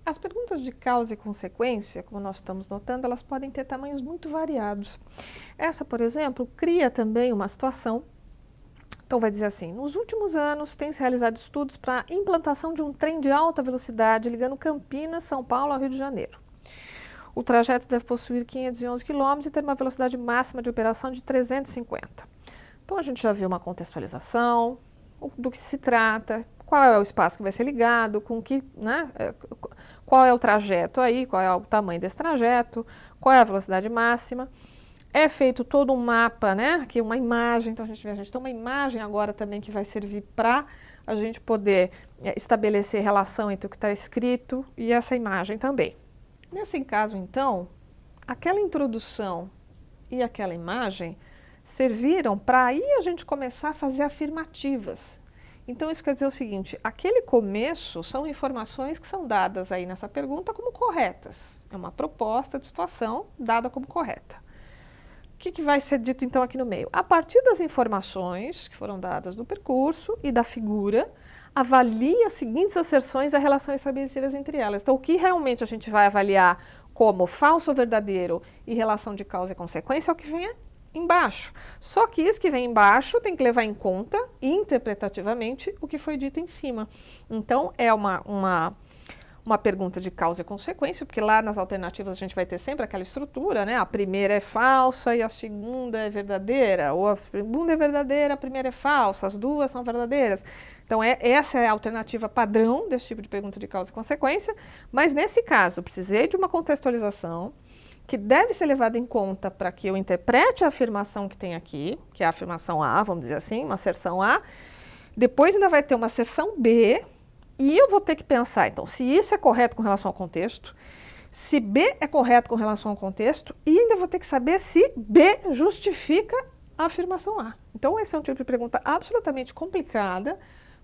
As perguntas de causa e consequência, como nós estamos notando, elas podem ter tamanhos muito variados. Essa, por exemplo, cria também uma situação. Então, vai dizer assim: nos últimos anos, tem-se realizado estudos para a implantação de um trem de alta velocidade ligando Campinas, São Paulo ao Rio de Janeiro. O trajeto deve possuir 511 km e ter uma velocidade máxima de operação de 350. Então, a gente já viu uma contextualização do que se trata, qual é o espaço que vai ser ligado, com que, né, qual é o trajeto aí, qual é o tamanho desse trajeto, qual é a velocidade máxima. É feito todo um mapa, né, aqui uma imagem, então a gente tem uma imagem agora também que vai servir para a gente poder estabelecer relação entre o que está escrito e essa imagem também. Nesse caso, então, aquela introdução e aquela imagem serviram para aí a gente começar a fazer afirmativas. Então, isso quer dizer o seguinte: aquele começo são informações que são dadas aí nessa pergunta como corretas. É uma proposta de situação dada como correta. O que vai ser dito então aqui no meio? A partir das informações que foram dadas no percurso e da figura, avalie as seguintes asserções e a relação estabelecidas entre elas. Então, o que realmente a gente vai avaliar como falso ou verdadeiro e relação de causa e consequência é o que vem embaixo. Só que isso que vem embaixo tem que levar em conta, interpretativamente, o que foi dito em cima. Então, é uma pergunta de causa e consequência, porque lá nas alternativas a gente vai ter sempre aquela estrutura, né? A primeira é falsa e a segunda é verdadeira, ou a segunda é verdadeira, a primeira é falsa, as duas são verdadeiras. Então, essa é a alternativa padrão desse tipo de pergunta de causa e consequência, mas nesse caso, precisei de uma contextualização que deve ser levada em conta para que eu interprete a afirmação que tem aqui, que é a afirmação A, vamos dizer assim, uma asserção A. Depois ainda vai ter uma asserção B, e eu vou ter que pensar, então, se isso é correto com relação ao contexto, se B é correto com relação ao contexto, e ainda vou ter que saber se B justifica a afirmação A. Então, esse é um tipo de pergunta absolutamente complicada,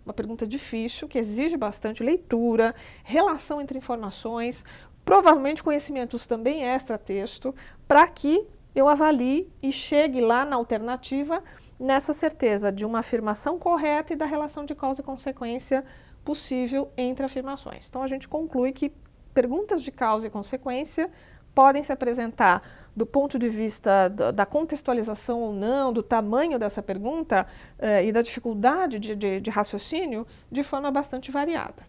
uma pergunta difícil, que exige bastante leitura, relação entre informações, provavelmente conhecimentos também extra-texto, para que eu avalie e chegue lá na alternativa nessa certeza de uma afirmação correta e da relação de causa e consequência possível entre afirmações. Então, a gente conclui que perguntas de causa e consequência podem se apresentar do ponto de vista da contextualização ou não, do tamanho dessa pergunta e da dificuldade de raciocínio de forma bastante variada.